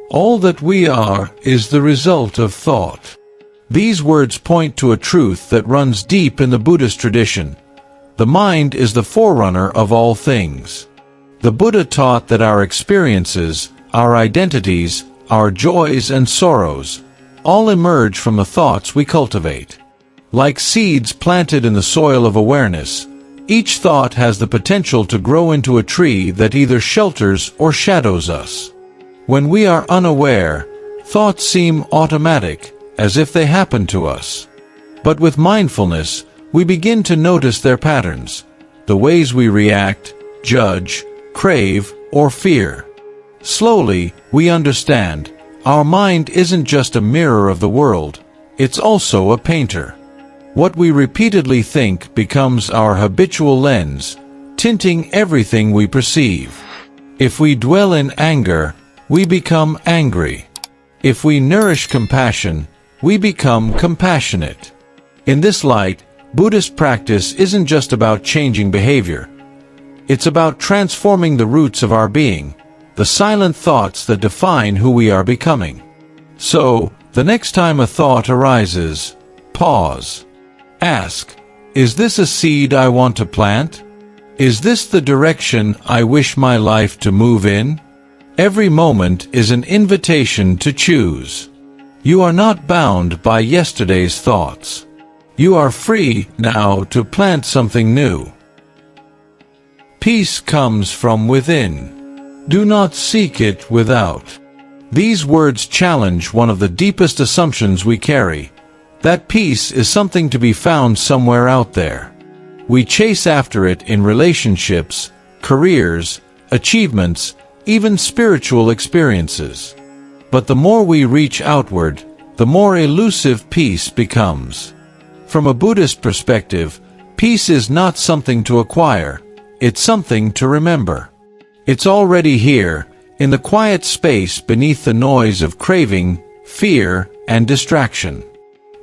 All that we are is the result of thought. These words point to a truth that runs deep in the Buddhist tradition. The mind is the forerunner of all things. The Buddha taught that our experiences, our identities, our joys and sorrows, all emerge from the thoughts we cultivate. Like seeds planted in the soil of awareness, each thought has the potential to grow into a tree that either shelters or shadows us. When we are unaware, thoughts seem automatic, as if they happen to us. But with mindfulness, we begin to notice their patterns, the ways we react, judge, crave, or fear. Slowly, we understand, our mind isn't just a mirror of the world, it's also a painter. What we repeatedly think becomes our habitual lens, tinting everything we perceive. If we dwell in anger, we become angry. If we nourish compassion, we become compassionate. In this light, Buddhist practice isn't just about changing behavior. It's about transforming the roots of our being, the silent thoughts that define who we are becoming. So, the next time a thought arises, pause. Ask, is this a seed I want to plant? Is this the direction I wish my life to move in? Every moment is an invitation to choose. You are not bound by yesterday's thoughts. You are free now to plant something new. Peace comes from within. Do not seek it without. These words challenge one of the deepest assumptions we carry, that peace is something to be found somewhere out there. We chase after it in relationships, careers, achievements, even spiritual experiences. But the more we reach outward, the more elusive peace becomes. From a Buddhist perspective, peace is not something to acquire, it's something to remember. It's already here, in the quiet space beneath the noise of craving, fear, and distraction.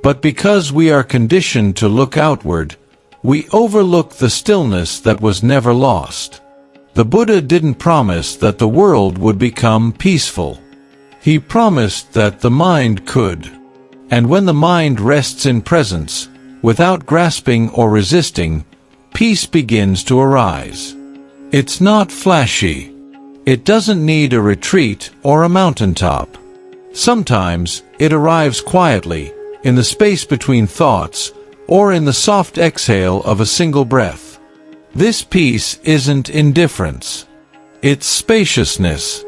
But because we are conditioned to look outward, we overlook the stillness that was never lost. The Buddha didn't promise that the world would become peaceful. He promised that the mind could. And when the mind rests in presence, without grasping or resisting, peace begins to arise. It's not flashy. It doesn't need a retreat or a mountaintop. Sometimes, it arrives quietly, in the space between thoughts, or in the soft exhale of a single breath. This peace isn't indifference. It's spaciousness.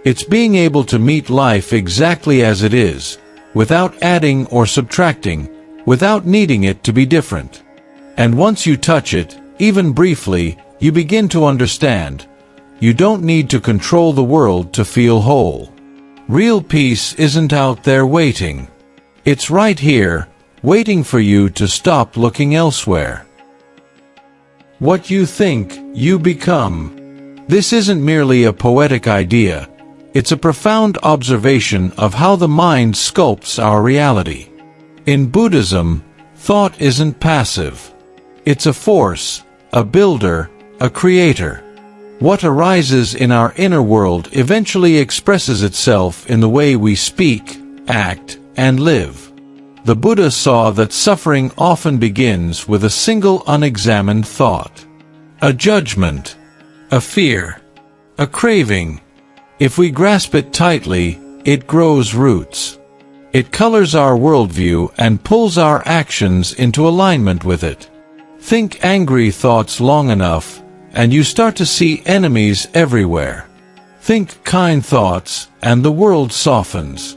It's being able to meet life exactly as it is, without adding or subtracting, without needing it to be different. And once you touch it, even briefly, you begin to understand. You don't need to control the world to feel whole. Real peace isn't out there waiting. It's right here, waiting for you to stop looking elsewhere. What you think, you become. This isn't merely a poetic idea. It's a profound observation of how the mind sculpts our reality. In Buddhism, thought isn't passive. It's a force, a builder, a creator. What arises in our inner world eventually expresses itself in the way we speak, act, and live. The Buddha saw that suffering often begins with a single unexamined thought. A judgment, a fear, a craving. If we grasp it tightly, it grows roots. It colors our worldview and pulls our actions into alignment with it. Think angry thoughts long enough, and you start to see enemies everywhere. Think kind thoughts, and the world softens.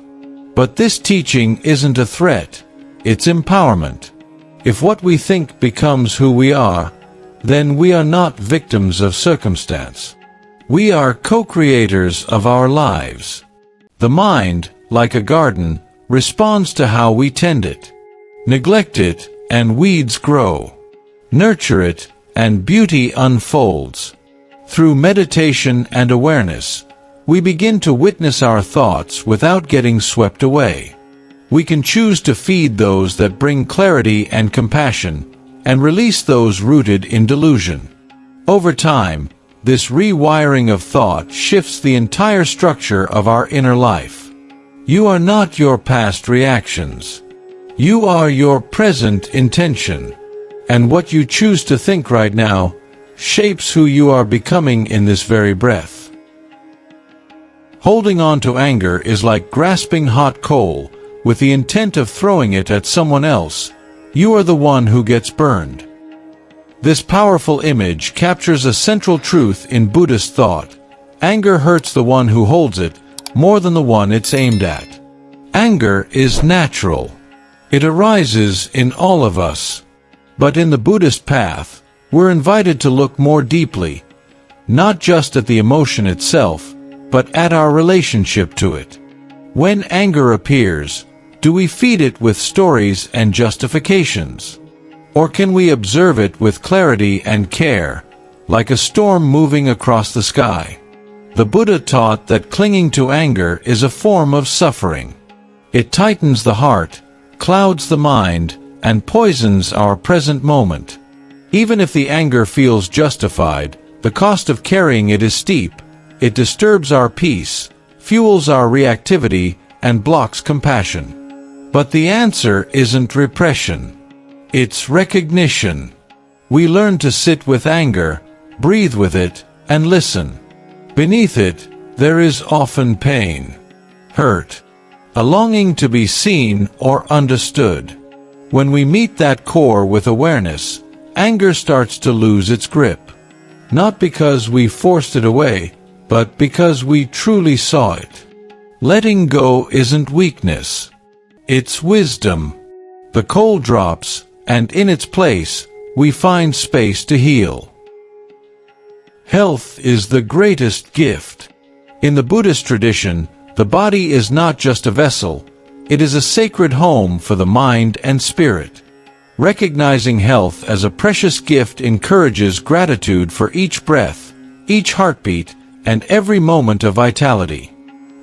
But this teaching isn't a threat, it's empowerment. If what we think becomes who we are, then we are not victims of circumstance. We are co-creators of our lives. The mind, like a garden, responds to how we tend it. Neglect it, and weeds grow. Nurture it, and beauty unfolds. Through meditation and awareness, we begin to witness our thoughts without getting swept away. We can choose to feed those that bring clarity and compassion, and release those rooted in delusion. Over time, this rewiring of thought shifts the entire structure of our inner life. You are not your past reactions. You are your present intention. And what you choose to think right now shapes who you are becoming in this very breath. Holding on to anger is like grasping hot coal with the intent of throwing it at someone else. You are the one who gets burned. This powerful image captures a central truth in Buddhist thought. Anger hurts the one who holds it more than the one it's aimed at. Anger is natural. It arises in all of us. But in the Buddhist path, we're invited to look more deeply, not just at the emotion itself, but at our relationship to it. When anger appears, do we feed it with stories and justifications? Or can we observe it with clarity and care, like a storm moving across the sky? The Buddha taught that clinging to anger is a form of suffering. It tightens the heart, clouds the mind, and poisons our present moment. Even if the anger feels justified, the cost of carrying it is steep. It disturbs our peace, fuels our reactivity, and blocks compassion. But the answer isn't repression. It's recognition. We learn to sit with anger, breathe with it, and listen. Beneath it, there is often pain, hurt, a longing to be seen or understood. When we meet that core with awareness, anger starts to lose its grip. Not because we forced it away, but because we truly saw it. Letting go isn't weakness. It's wisdom. The coal drops, and in its place, we find space to heal. Health is the greatest gift. In the Buddhist tradition, the body is not just a vessel. It is a sacred home for the mind and spirit. Recognizing health as a precious gift encourages gratitude for each breath, each heartbeat, and every moment of vitality.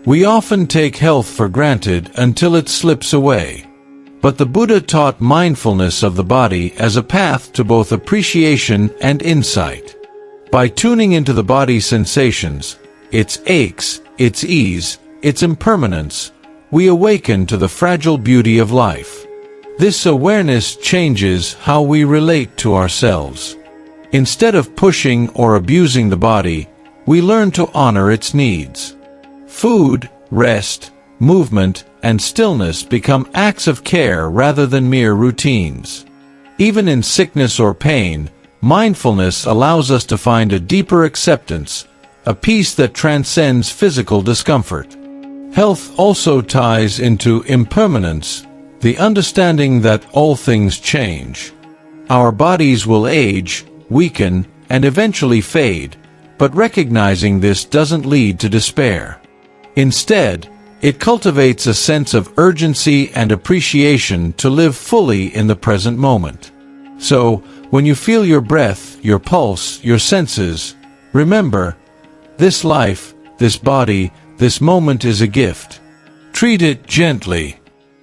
We often take health for granted until it slips away. But the Buddha taught mindfulness of the body as a path to both appreciation and insight. By tuning into the body's sensations, its aches, its ease, its impermanence, we awaken to the fragile beauty of life. This awareness changes how we relate to ourselves. Instead of pushing or abusing the body, we learn to honor its needs. Food, rest, movement, and stillness become acts of care rather than mere routines. Even in sickness or pain, mindfulness allows us to find a deeper acceptance, a peace that transcends physical discomfort. Health also ties into impermanence, the understanding that all things change. Our bodies will age, weaken, and eventually fade, but recognizing this doesn't lead to despair. Instead, it cultivates a sense of urgency and appreciation to live fully in the present moment. So, when you feel your breath, your pulse, your senses, remember, this life, this body, this moment is a gift. Treat it gently.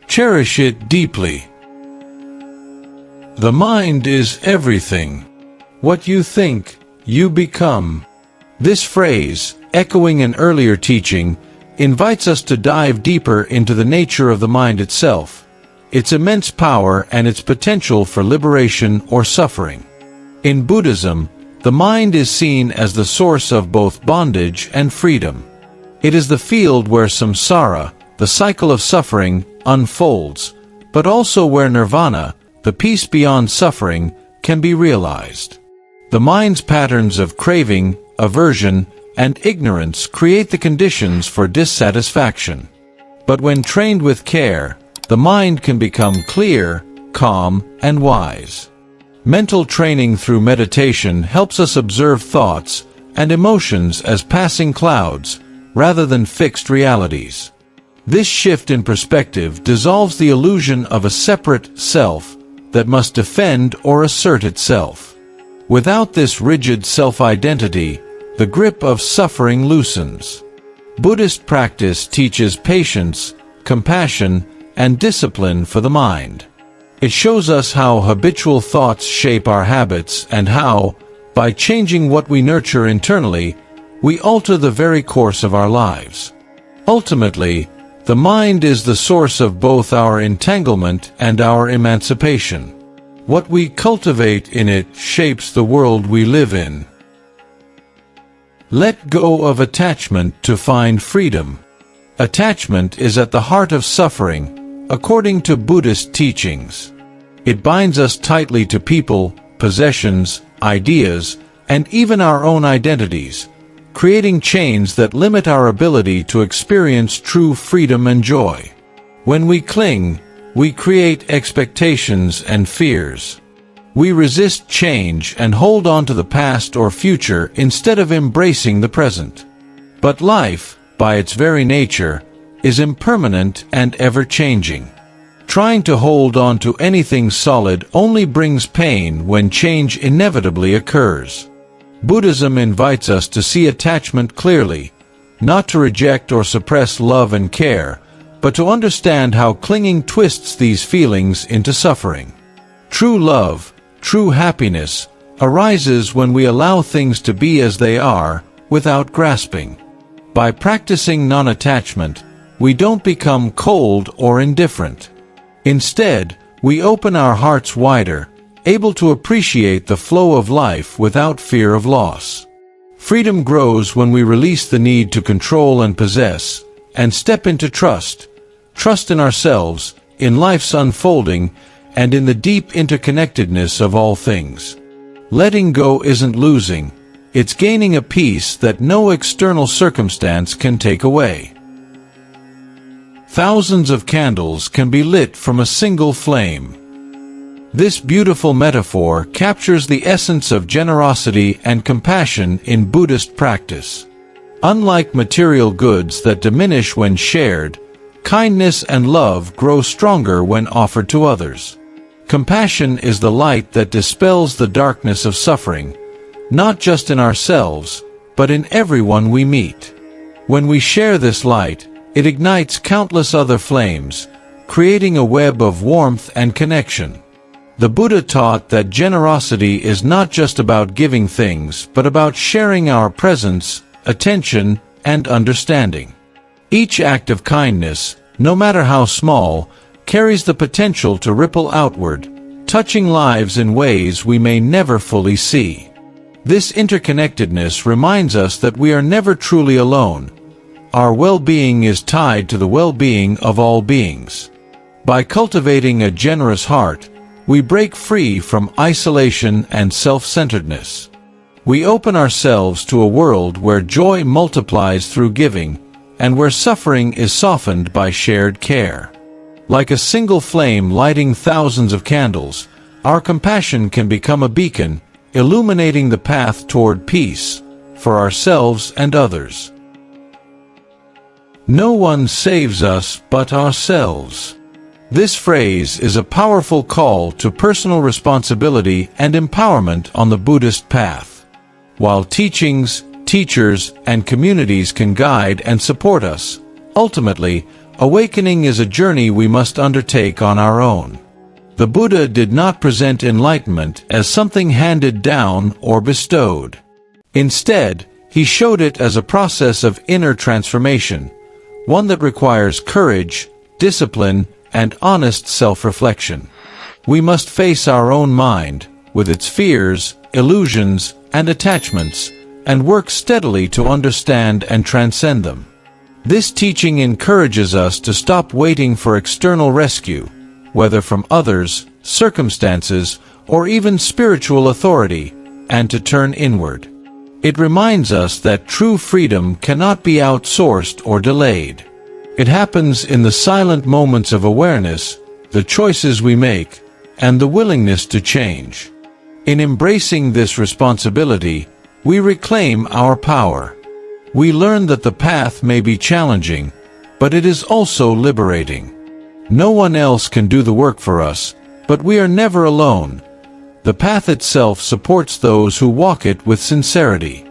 Cherish it deeply. The mind is everything. What you think, you become. This phrase, echoing an earlier teaching, invites us to dive deeper into the nature of the mind itself, its immense power and its potential for liberation or suffering. In Buddhism, the mind is seen as the source of both bondage and freedom. It is the field where samsara, the cycle of suffering, unfolds, but also where nirvana, the peace beyond suffering, can be realized. The mind's patterns of craving, aversion, and ignorance create the conditions for dissatisfaction. But when trained with care, the mind can become clear, calm, and wise. Mental training through meditation helps us observe thoughts and emotions as passing clouds, rather than fixed realities. This shift in perspective dissolves the illusion of a separate self that must defend or assert itself. Without this rigid self-identity, the grip of suffering loosens. Buddhist practice teaches patience, compassion, and discipline for the mind. It shows us how habitual thoughts shape our habits and how, by changing what we nurture internally, we alter the very course of our lives. Ultimately, The mind is the source of both our entanglement and our emancipation. What we cultivate in it shapes the world we live in. Let go of attachment to find freedom. Attachment is at the heart of suffering, according to Buddhist teachings. It binds us tightly to people, possessions, ideas, and even our own identities, creating chains that limit our ability to experience true freedom and joy. When we cling, we create expectations and fears. We resist change and hold on to the past or future instead of embracing the present. But life, by its very nature, is impermanent and ever-changing. Trying to hold on to anything solid only brings pain when change inevitably occurs. Buddhism invites us to see attachment clearly, not to reject or suppress love and care, but to understand how clinging twists these feelings into suffering. True love, true happiness, arises when we allow things to be as they are, without grasping. By practicing non-attachment, we don't become cold or indifferent. Instead, we open our hearts wider, able to appreciate the flow of life without fear of loss. Freedom grows when we release the need to control and possess, and step into trust in ourselves, in life's unfolding, and in the deep interconnectedness of all things. Letting go isn't losing, it's gaining a peace that no external circumstance can take away. Thousands of candles can be lit from a single flame. This beautiful metaphor captures the essence of generosity and compassion in Buddhist practice. Unlike material goods that diminish when shared, kindness and love grow stronger when offered to others. Compassion is the light that dispels the darkness of suffering, not just in ourselves, but in everyone we meet. When we share this light, it ignites countless other flames, creating a web of warmth and connection. The Buddha taught that generosity is not just about giving things, but about sharing our presence, attention, and understanding. Each act of kindness, no matter how small, carries the potential to ripple outward, touching lives in ways we may never fully see. This interconnectedness reminds us that we are never truly alone. Our well-being is tied to the well-being of all beings. By cultivating a generous heart, we break free from isolation and self-centeredness. We open ourselves to a world where joy multiplies through giving, and where suffering is softened by shared care. Like a single flame lighting thousands of candles, our compassion can become a beacon, illuminating the path toward peace, for ourselves and others. No one saves us but ourselves. This phrase is a powerful call to personal responsibility and empowerment on the Buddhist path. While teachings, teachers, and communities can guide and support us, ultimately, awakening is a journey we must undertake on our own. The Buddha did not present enlightenment as something handed down or bestowed. Instead, he showed it as a process of inner transformation, one that requires courage, discipline, and honest self-reflection. We must face our own mind, with its fears, illusions, and attachments, and work steadily to understand and transcend them. This teaching encourages us to stop waiting for external rescue, whether from others, circumstances, or even spiritual authority, and to turn inward. It reminds us that true freedom cannot be outsourced or delayed. It happens in the silent moments of awareness, the choices we make, and the willingness to change. In embracing this responsibility, we reclaim our power. We learn that the path may be challenging, but it is also liberating. No one else can do the work for us, but we are never alone. The path itself supports those who walk it with sincerity.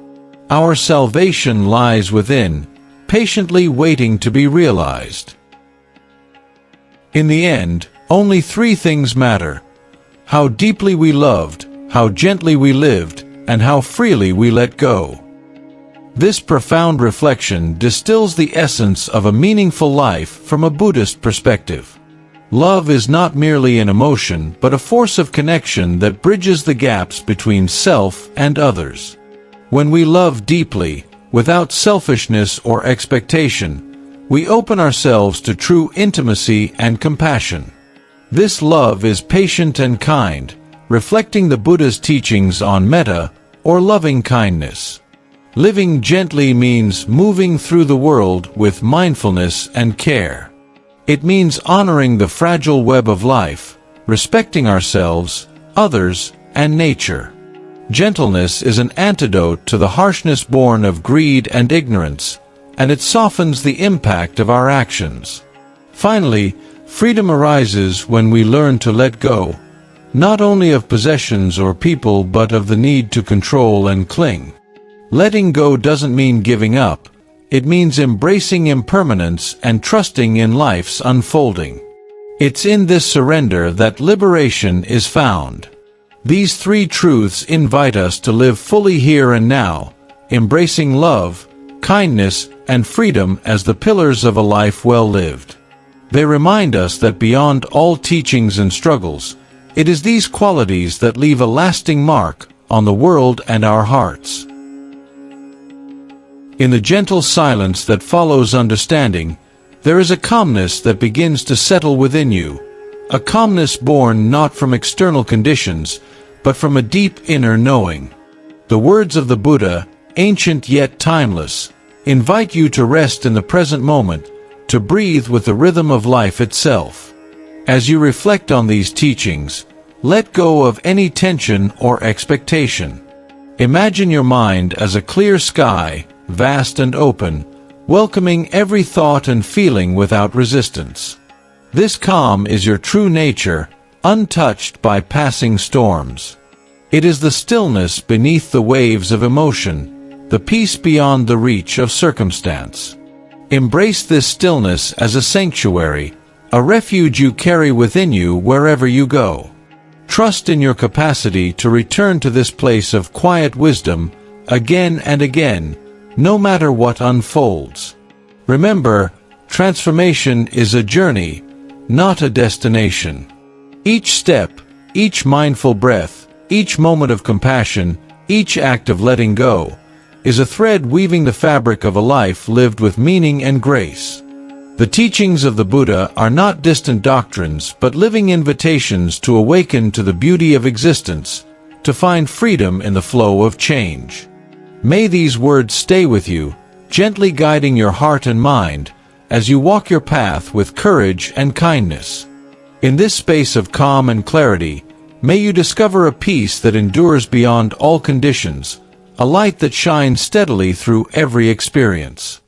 Our salvation lies within, patiently waiting to be realized. In the end, only three things matter: how deeply we loved, how gently we lived, and how freely we let go. This profound reflection distills the essence of a meaningful life from a Buddhist perspective. Love is not merely an emotion but a force of connection that bridges the gaps between self and others. When we love deeply, without selfishness or expectation, we open ourselves to true intimacy and compassion. This love is patient and kind, reflecting the Buddha's teachings on metta, or loving kindness. Living gently means moving through the world with mindfulness and care. It means honoring the fragile web of life, respecting ourselves, others, and nature. Gentleness is an antidote to the harshness born of greed and ignorance, and it softens the impact of our actions. Finally, freedom arises when we learn to let go, not only of possessions or people but of the need to control and cling. Letting go doesn't mean giving up. It means embracing impermanence and trusting in life's unfolding. It's in this surrender that liberation is found. These three truths invite us to live fully here and now, embracing love, kindness, and freedom as the pillars of a life well lived. They remind us that beyond all teachings and struggles, it is these qualities that leave a lasting mark on the world and our hearts. In the gentle silence that follows understanding, there is a calmness that begins to settle within you, a calmness born not from external conditions, but from a deep inner knowing. The words of the Buddha, ancient yet timeless, invite you to rest in the present moment, to breathe with the rhythm of life itself. As you reflect on these teachings, let go of any tension or expectation. Imagine your mind as a clear sky, vast and open, welcoming every thought and feeling without resistance. This calm is your true nature, untouched by passing storms. It is the stillness beneath the waves of emotion, the peace beyond the reach of circumstance. Embrace this stillness as a sanctuary, a refuge you carry within you wherever you go. Trust in your capacity to return to this place of quiet wisdom again and again, no matter what unfolds. Remember, transformation is a journey, not a destination. Each step, each mindful breath, each moment of compassion, each act of letting go, is a thread weaving the fabric of a life lived with meaning and grace. The teachings of the Buddha are not distant doctrines but living invitations to awaken to the beauty of existence, to find freedom in the flow of change. May these words stay with you, gently guiding your heart and mind, as you walk your path with courage and kindness. In this space of calm and clarity, may you discover a peace that endures beyond all conditions, a light that shines steadily through every experience.